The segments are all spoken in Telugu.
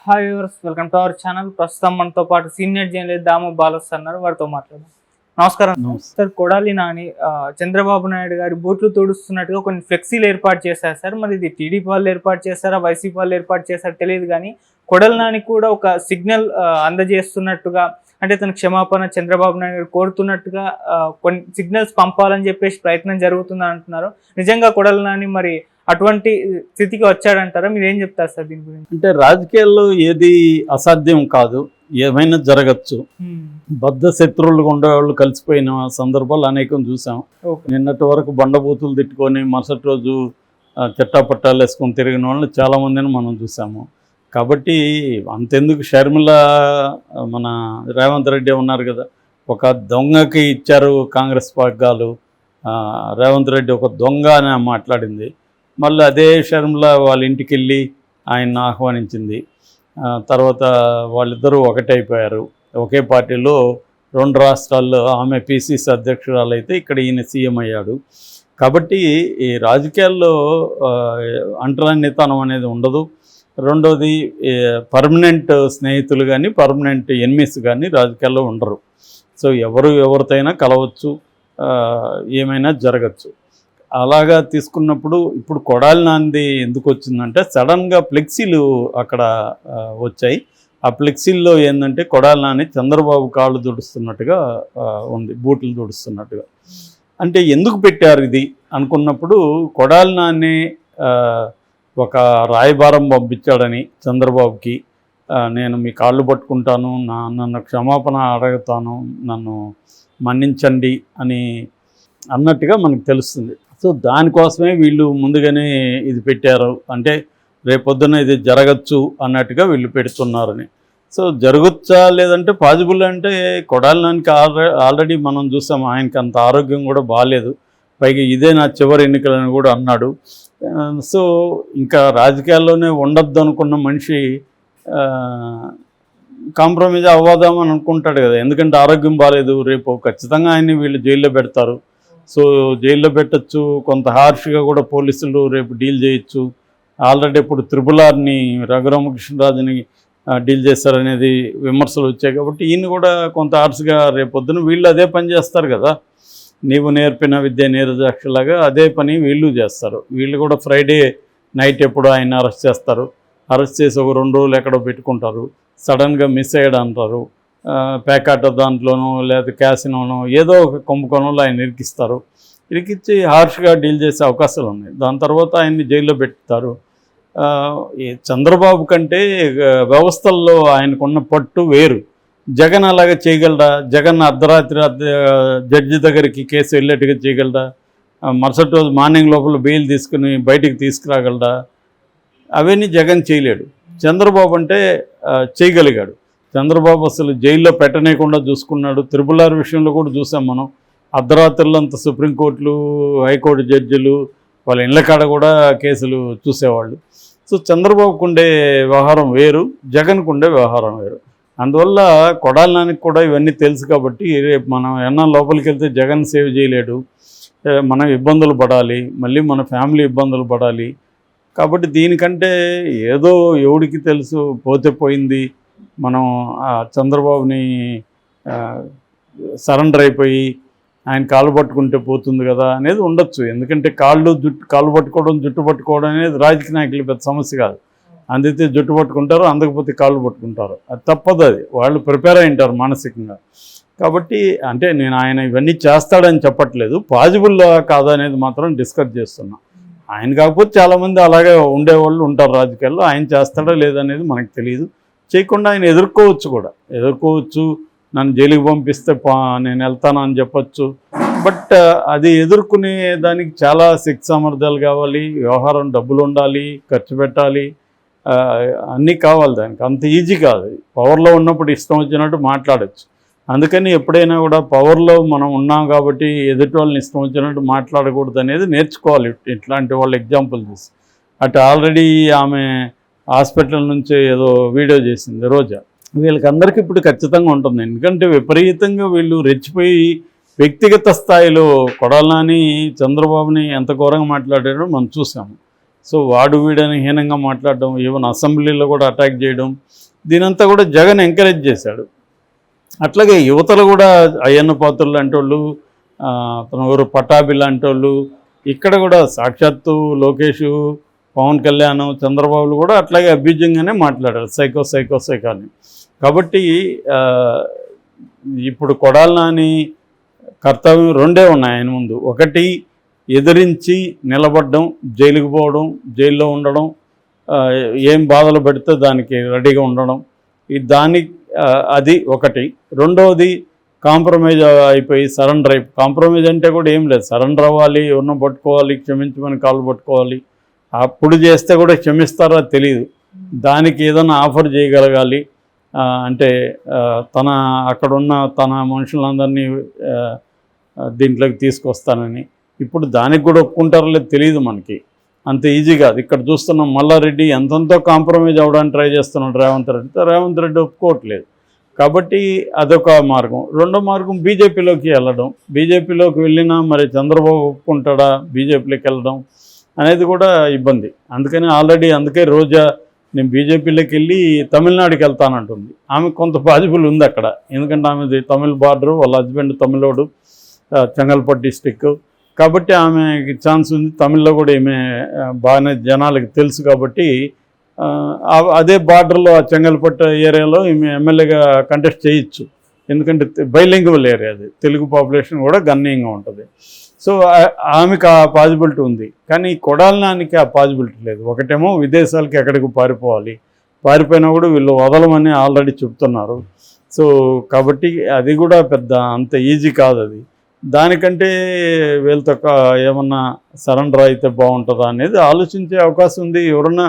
Hi viewers, welcome to our channel. ప్రస్తుతం మనతో పాటు సీనియర్ జర్నలిస్ట్ దాము బాలస్ అన్నారు, వారితో మాట్లాడదాం. నమస్కారం సార్. కొడాలి నాని చంద్రబాబు నాయుడు గారి బూట్లు తుడుస్తున్నట్టుగా కొన్ని ఫ్లెక్సీలు ఏర్పాటు చేశారు సార్. మరి ఇది టీడీపీ వాళ్ళు ఏర్పాటు చేశారా, వైసీపీ వాళ్ళు ఏర్పాటు చేశారా తెలియదు, కానీ కొడాలి నాని కూడా ఒక సిగ్నల్ అందజేస్తున్నట్టుగా, అంటే తన క్షమాపణ చంద్రబాబు నాయుడు గారు కోరుతున్నట్టుగా కొన్ని సిగ్నల్స్ పంపాలని చెప్పేసి ప్రయత్నం జరుగుతుందని అంటున్నారు. నిజంగా కొడాలి నాని మరి అటువంటి స్థితికి వచ్చాడంటారా? మీరు ఏం చెప్తారు సార్ దీని గురించి? అంటే రాజకీయాల్లో ఏది అసాధ్యం కాదు, ఏమైనా జరగచ్చు. బద్ధ శత్రువులు ఉండేవాళ్ళు కలిసిపోయిన సందర్భాలు అనేకం చూసాం. నిన్నటి వరకు బండబూతులు తిట్టుకొని మరుసటి రోజు చెట్టాపట్టాలు వేసుకొని తిరిగిన వాళ్ళని చాలామందిని మనం చూసాము. కాబట్టి అంతెందుకు, షర్మిల మన రేవంత్ రెడ్డి ఉన్నారు కదా, ఒక దొంగకి ఇచ్చారు కాంగ్రెస్ వర్గాలు, రేవంత్ రెడ్డి ఒక దొంగ అని మాట్లాడింది. మళ్ళీ అదే షర్మిల వాళ్ళ ఇంటికి వెళ్ళి ఆయన్ని ఆహ్వానించింది. తర్వాత వాళ్ళిద్దరూ ఒకటైపోయారు. ఒకే పార్టీలో 2 రాష్ట్రాల్లో ఆమె పిసిసి అధ్యక్షురాలు అయితే ఇక్కడ ఈయన సీఎం అయ్యాడు. కాబట్టి ఈ రాజకీయాల్లో అంటరానితనం అనేది ఉండదు. రెండోది, పర్మనెంట్ స్నేహితులు కానీ పర్మనెంట్ ఎనిమీస్ కానీ రాజకీయాల్లో ఉండరు. సో ఎవరితోనైనా కలవచ్చు, ఏమైనా జరగచ్చు. అలాగా తీసుకున్నప్పుడు ఇప్పుడు కొడాలి నానిది ఎందుకు వచ్చిందంటే, సడన్గా ఫ్లెక్సీలు అక్కడ వచ్చాయి. ఆ ఫ్లెక్సీల్లో ఏంటంటే కొడాలి నాని చంద్రబాబు కాళ్ళు తుడుస్తున్నట్టుగా ఉంది, బూట్లు తుడుస్తున్నట్టుగా. అంటే ఎందుకు పెట్టారు ఇది అనుకున్నప్పుడు, కొడాలి నాని ఒక రాయబారం పంపించాడని చంద్రబాబుకి, నేను మీ కాళ్ళు పట్టుకుంటాను, నన్ను క్షమాపణ అడుగుతాను, నన్ను మన్నించండి అని అన్నట్టుగా మనకు తెలుస్తుంది. సో దానికోసమే వీళ్ళు ముందుగానే ఇది పెట్టారు. అంటే రేపొద్దున ఇది జరగచ్చు అన్నట్టుగా వీళ్ళు పెడుతున్నారని. సో జరగచ్చా లేదంటే పాజిబుల్ అంటే, కొడాలి నానికి ఆల్రెడీ మనం చూసాం, ఆయనకి అంత ఆరోగ్యం కూడా బాగాలేదు. పైగా ఇదే నా చివరి ఎన్నికలని కూడా అన్నాడు. సో ఇంకా రాజకీయాల్లోనే ఉండొద్దు అనుకున్న మనిషి కాంప్రమైజ్ అవ్వదామని అనుకుంటాడు కదా, ఎందుకంటే ఆరోగ్యం బాగాలేదు. రేపు ఖచ్చితంగా ఆయన్ని వీళ్ళు జైల్లో పెడతారు. సో జైల్లో పెట్టచ్చు, కొంత హార్ష్గా కూడా పోలీసులు రేపు డీల్ చేయొచ్చు. ఆల్రెడీ ఇప్పుడు త్రిపులార్ని రఘురామకృష్ణరాజుని డీల్ చేస్తారనేది విమర్శలు వచ్చాయి. కాబట్టి ఈయన కూడా కొంత హార్ష్గా రేపొద్దున వీళ్ళు అదే పని చేస్తారు కదా, నీవు నేర్పిన విద్య నీరజాక్షలాగా అదే పని వీళ్ళు చేస్తారు. వీళ్ళు కూడా ఫ్రైడే నైట్ ఎప్పుడు ఆయన అరెస్ట్ చేస్తారు, అరెస్ట్ చేసి ఒక 2 రోజులు ఎక్కడో పెట్టుకుంటారు, సడన్గా మిస్ అయ్యాడు అంటారు. ప్యాకాట దాంట్లోనో లేదా క్యాసినోనో ఏదో ఒక కుంభకోణంలో ఆయన ఇరికిచ్చి హార్ష్గా డీల్ చేసే అవకాశాలు ఉన్నాయి. దాని తర్వాత ఆయన్ని జైల్లో పెడతారు. చంద్రబాబు కంటే వ్యవస్థల్లో ఆయనకున్న పట్టు వేరు. జగన్ అలాగే చేయగలరా? జగన్ అర్ధరాత్రి జడ్జి దగ్గరికి కేసు వెళ్ళేట్టుగా చేయగలరా? మరుసటి రోజు మార్నింగ్ లోపల బెయిల్ తీసుకుని బయటికి తీసుకురాగలరా? అవన్నీ జగన్ చేయలేడు. చంద్రబాబు అంటే చేయగలిగాడు. చంద్రబాబు అసలు జైల్లో పెట్టనేయకుండా చూసుకున్నాడు. త్రిపులార్ విషయంలో కూడా చూసాం మనం, అర్ధరాత్రులంతా సుప్రీంకోర్టులు హైకోర్టు జడ్జిలు వాళ్ళ ఇళ్ళ కాడ కూడా కేసులు చూసేవాళ్ళు. సో చంద్రబాబుకు ఉండే వ్యవహారం వేరు, జగన్కు ఉండే వ్యవహారం వేరు. అందువల్ల కొడాలి నానికి కూడా ఇవన్నీ తెలుసు. కాబట్టి రేపు మనం ఏమన్నా లోపలికి వెళ్తే జగన్ సేవ్ చేయలేడు, మనం ఇబ్బందులు పడాలి, మళ్ళీ మన ఫ్యామిలీ ఇబ్బందులు పడాలి. కాబట్టి దీనికంటే ఏదో ఎవడికి తెలుసు, పోతే పోయింది, మనం చంద్రబాబుని సరెండర్ అయిపోయి ఆయన కాళ్ళు పట్టుకుంటే పోతుంది కదా అనేది ఉండొచ్చు. ఎందుకంటే కాళ్ళు పట్టుకోవడం, జుట్టు పట్టుకోవడం అనేది రాజకీయ నాయకులు పెద్ద సమస్య కాదు. అందితే జుట్టు పట్టుకుంటారు, అందకపోతే కాళ్ళు పట్టుకుంటారు. అది తప్పదు, అది వాళ్ళు ప్రిపేర్ అయి ఉంటారు మానసికంగా. కాబట్టి అంటే నేను ఆయన ఇవన్నీ చేస్తాడని చెప్పట్లేదు, పాజిబుల్ కాదా అనేది మాత్రం డిస్కస్ చేస్తున్నా. ఆయన కాకపోతే చాలామంది అలాగే ఉండేవాళ్ళు ఉంటారు రాజకీయాల్లో. ఆయన చేస్తాడా లేదనేది మనకు తెలియదు. చేయకుండా ఆయన ఎదుర్కోవచ్చు. నన్ను జైలుకి పంపిస్తే నేను వెళ్తాను అని చెప్పచ్చు. బట్ అది ఎదుర్కొనే దానికి చాలా శక్తి సామర్థ్యాలు కావాలి, వ్యవహారం డబ్బులు ఉండాలి, ఖర్చు పెట్టాలి, అన్నీ కావాలి. దానికి అంత ఈజీ కాదు. పవర్లో ఉన్నప్పుడు ఇష్టం వచ్చినట్టు మాట్లాడచ్చు. అందుకని ఎప్పుడైనా కూడా పవర్లో మనం ఉన్నాం కాబట్టి ఎదుటి వాళ్ళని ఇష్టం వచ్చినట్టు మాట్లాడకూడదు అనేది నేర్చుకోవాలి. ఇట్లాంటి వాళ్ళు ఎగ్జాంపుల్ చూసి. అటు ఆల్రెడీ ఆమె హాస్పిటల్ నుంచి ఏదో వీడియో చేసింది రోజా, వీళ్ళకందరికీ ఇప్పుడు ఖచ్చితంగా ఉంటుంది. ఎందుకంటే విపరీతంగా వీళ్ళు రెచ్చిపోయి వ్యక్తిగత స్థాయిలో కొడాలి నాని చంద్రబాబుని ఎంత ఘోరంగా మాట్లాడారో మనం చూసాము. సో వాడు వీడని హీనంగా మాట్లాడడం, ఈవెన్ అసెంబ్లీలో కూడా అటాక్ చేయడం, దీనంతా కూడా జగన్ ఎంకరేజ్ చేశాడు. అట్లాగే యువతలు కూడా అయ్యన్న పాత్రులు లాంటి వాళ్ళు, తన ఊరు పటాభి లాంటి వాళ్ళు, ఇక్కడ కూడా సాక్షాత్తు లోకేష్, పవన్ కళ్యాణ్, చంద్రబాబులు కూడా అట్లాగే అభ్యుజ్యంగానే మాట్లాడారు సైకో అని. కాబట్టి ఇప్పుడు కొడాలి నాని కర్తవ్యం రెండే ఉన్నాయి ఆయన ముందు. ఒకటి ఎదిరించి నిలబడడం, జైలుకు పోవడం, జైల్లో ఉండడం, ఏం బాధలు పెడితే దానికి రెడీగా ఉండడం, అది ఒకటి. రెండవది కాంప్రమైజ్ అయిపోయి సరెండర్ కాంప్రమైజ్ అంటే కూడా ఏం లేదు, సరెండర్ అవ్వాలి, ఎవరినో పట్టుకోవాలి, క్షమించమని కాళ్ళు పట్టుకోవాలి. అప్పుడు చేస్తే కూడా క్షమిస్తారో తెలియదు. దానికి ఏదైనా ఆఫర్ చేయగలగాలి. అంటే అక్కడున్న తన మనుషులందరినీ దీంట్లోకి తీసుకొస్తానని. ఇప్పుడు దానికి కూడా ఒప్పుకుంటారో లేదు తెలియదు మనకి, అంత ఈజీ కాదు. ఇక్కడ చూస్తున్నాం మల్లారెడ్డి ఎంతెంతో కాంప్రమైజ్ అవ్వడానికి ట్రై చేస్తున్నాడు రేవంత్ రెడ్డి ఒప్పుకోవట్లేదు. కాబట్టి అదొక మార్గం. రెండో మార్గం బీజేపీలోకి వెళ్ళడం. బీజేపీలోకి వెళ్ళినా మరి చంద్రబాబు ఒప్పుకుంటాడా బీజేపీలోకి వెళ్ళడం అనేది కూడా ఇబ్బంది. అందుకే రోజా నేను బీజేపీలోకి వెళ్ళి తమిళనాడుకి వెళ్తానంటుంది. ఆమె కొంత పాజిబుల్ ఉంది అక్కడ, ఎందుకంటే ఆమెది తమిళ్ బార్డరు, వాళ్ళ హస్బెండ్ తమిళోడు, చెంగల్పట్టు డిస్టిక్. కాబట్టి ఆమెకి ఛాన్స్ ఉంది. తమిళ్లో కూడా ఈమె బాగానే జనాలకి తెలుసు కాబట్టి అదే బార్డర్లో ఆ చెంగల్పట్టు ఏరియాలో ఈమె ఎమ్మెల్యేగా కంటెస్ట్ చేయొచ్చు. ఎందుకంటే బైలింగ్వల్ ఏరియా అది, తెలుగు పాపులేషన్ కూడా గణనీయంగా ఉంటుంది. సో ఆమెకు ఆ పాజిబిలిటీ ఉంది. కానీ కొడాలి నానికి ఆ పాజిబిలిటీ లేదు. ఒకటేమో విదేశాలకి ఎక్కడికి పారిపోయినా కూడా వీళ్ళు వదలమని ఆల్రెడీ చెప్తున్నారు. సో కాబట్టి అది కూడా పెద్ద అంత ఈజీ కాదు అది. దానికంటే వీళ్ళతో ఏమన్నా సరెండర్ అయితే బాగుంటుందా అనేది ఆలోచించే అవకాశం ఉంది. ఎవరన్నా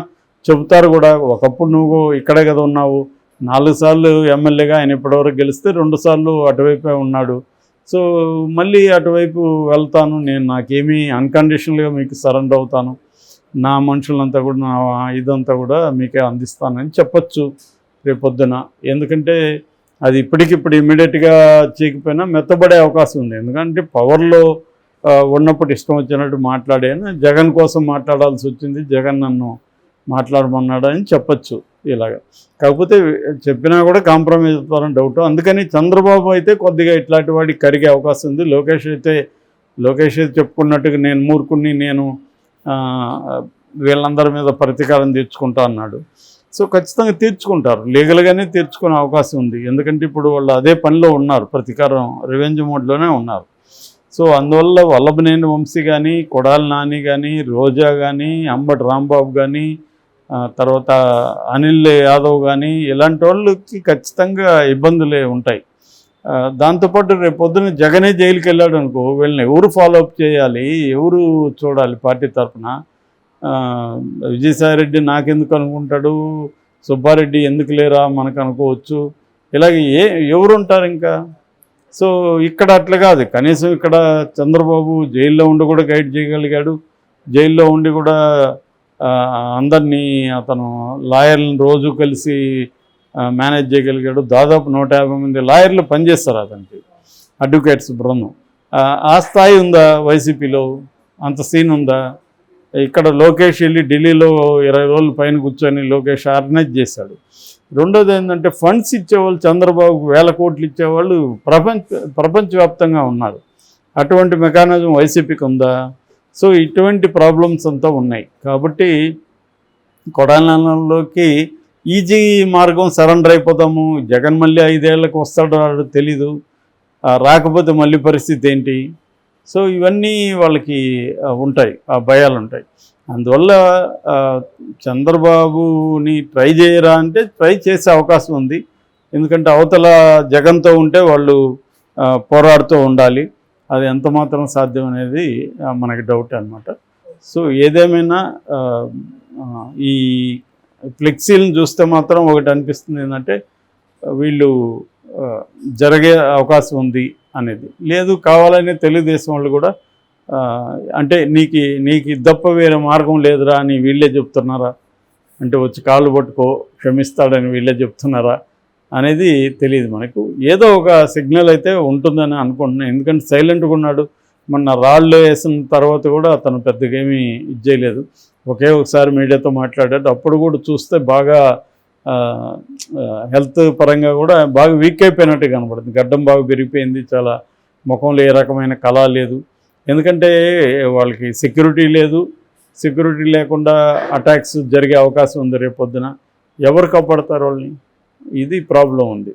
చెబుతారు కూడా, ఒకప్పుడు నువ్వు ఇక్కడే కదా ఉన్నావు, 4 సార్లు ఎమ్మెల్యేగా ఆయన ఇప్పటివరకు గెలిస్తే 2 సార్లు అటువైపే ఉన్నాడు. సో మళ్ళీ అటువైపు వెళ్తాను నేను, నాకేమీ అన్కండిషనల్గా మీకు సరెండర్ అవుతాను, నా మనుషులంతా కూడా నా ఇదంతా కూడా మీకే అందిస్తానని చెప్పచ్చు రేపొద్దున. ఎందుకంటే అది ఇప్పటికిప్పుడు ఇమ్మీడియట్గా చేయకపోయినా మెత్తబడే అవకాశం ఉంది. ఎందుకంటే పవర్లో ఉన్నప్పుడు ఇష్టం వచ్చినట్టు మాట్లాడాను, జగన్ కోసం మాట్లాడాల్సి వచ్చింది, జగన్ నన్ను మాట్లాడమన్నాడు అని చెప్పచ్చు ఇలాగ. కాకపోతే చెప్పినా కూడా కాంప్రమైజ్ అవుతారని డౌట్. అందుకని చంద్రబాబు అయితే కొద్దిగా ఇట్లాంటి వాడికి కరిగే అవకాశం ఉంది. లోకేష్ చెప్పుకున్నట్టుగా నేను మూర్ఖుని, నేను వీళ్ళందరి మీద ప్రతీకారం తీర్చుకుంటా అన్నాడు. సో ఖచ్చితంగా తీర్చుకుంటారు, లీగల్గానే తీర్చుకునే అవకాశం ఉంది. ఎందుకంటే ఇప్పుడు వాళ్ళు అదే పనిలో ఉన్నారు, ప్రతీకారం రివెంజ్ మోడ్లోనే ఉన్నారు. సో అందువల్ల వల్లభనేని వంశీ కానీ, కొడాలి నాని కానీ, రోజా కానీ, అంబటి రాంబాబు కానీ, తర్వాత అనిల్ యాదవ్ కానీ, ఇలాంటి వాళ్ళకి ఖచ్చితంగా ఇబ్బందులే ఉంటాయి. దాంతోపాటు రేపు పొద్దున్న జగనే జైలుకి వెళ్ళాడు అనుకో, వీళ్ళని ఎవరు ఫాలోఅప్ చేయాలి, ఎవరు చూడాలి పార్టీ తరఫున? విజయసాయిరెడ్డి నాకెందుకు అనుకుంటాడు, సుబ్బారెడ్డి ఎందుకు లేరా మనకు అనుకోవచ్చు. ఇలాగ ఎవరు ఉంటారు ఇంకా? సో ఇక్కడ అట్లా కాదు. కనీసం ఇక్కడ చంద్రబాబు జైల్లో ఉండి కూడా గైడ్ చేయగలిగాడు, జైల్లో ఉండి కూడా అందరినీ అతను లాయర్లను రోజు కలిసి మేనేజ్ చేయగలిగాడు. దాదాపు 150 మంది లాయర్లు పనిచేస్తారు అతనికి, అడ్వకేట్స్ బృందం. ఆ స్థాయి ఉందా వైసీపీలో? అంత సీన్ ఉందా? ఇక్కడ లోకేష్ వెళ్ళి ఢిల్లీలో 20 రోజుల పైన కూర్చొని లోకేష్ ఆర్గనైజ్ చేశాడు. రెండోది ఏంటంటే ఫండ్స్ ఇచ్చేవాళ్ళు, చంద్రబాబుకు 1000 కోట్లు ఇచ్చేవాళ్ళు ప్రపంచవ్యాప్తంగా ఉన్నారు. అటువంటి మెకానిజం వైసీపీకి ఉందా? సో ఇటువంటి ప్రాబ్లమ్స్ అంతా ఉన్నాయి. కాబట్టి కొడాలిలోకి ఈజీ మార్గం సరెండర్ అయిపోతాము, జగన్ మళ్ళీ 5 ఏళ్లకు వస్తాడో తెలీదు, రాకపోతే మళ్ళీ పరిస్థితి ఏంటి? సో ఇవన్నీ వాళ్ళకి ఉంటాయి, ఆ భయాలు ఉంటాయి. అందువల్ల చంద్రబాబుని ట్రై చేయరా అంటే ట్రై చేసే అవకాశం ఉంది. ఎందుకంటే అవతల జగన్తో ఉంటే వాళ్ళు పోరాడుతూ ఉండాలి, అది ఎంత మాత్రం సాధ్యం అనేది మనకి డౌట్ అన్నమాట. సో ఏదేమైనా ఈ ఫ్లెక్సీలను చూస్తే మాత్రం ఒకటి అనిపిస్తుంది ఏంటంటే వీళ్ళు జరిగే అవకాశం ఉంది అనేది. లేదు కావాలనే తెలుగుదేశం వాళ్ళు కూడా అంటే నీకు తప్ప వేరే మార్గం లేదురా అని వీళ్ళే చెప్తున్నారా, అంటే వచ్చి కాళ్ళు పట్టుకో క్షమిస్తాడని వీళ్ళే చెప్తున్నారా అనేది తెలియదు మనకు. ఏదో ఒక సిగ్నల్ అయితే ఉంటుందని అనుకుంటున్నాను. ఎందుకంటే సైలెంట్గా ఉన్నాడు. మొన్న రాళ్ళు వేసిన తర్వాత కూడా అతను పెద్దగా ఏమీ ఇది చేయలేదు. ఒకే ఒకసారి మీడియాతో మాట్లాడాడు. అప్పుడు కూడా చూస్తే బాగా హెల్త్ పరంగా కూడా బాగా వీక్ అయిపోయినట్టు కనబడుతుంది. గడ్డం బాగా పెరిగిపోయింది, చాలా ముఖంలో ఏ రకమైన కళ లేదు. ఎందుకంటే వాళ్ళకి సెక్యూరిటీ లేదు. సెక్యూరిటీ లేకుండా అటాక్స్ జరిగే అవకాశం ఉంది రేపొద్దున. ఎవరు కాపాడతారు వాళ్ళని? ఇది ప్రాబ్లం ఉంది.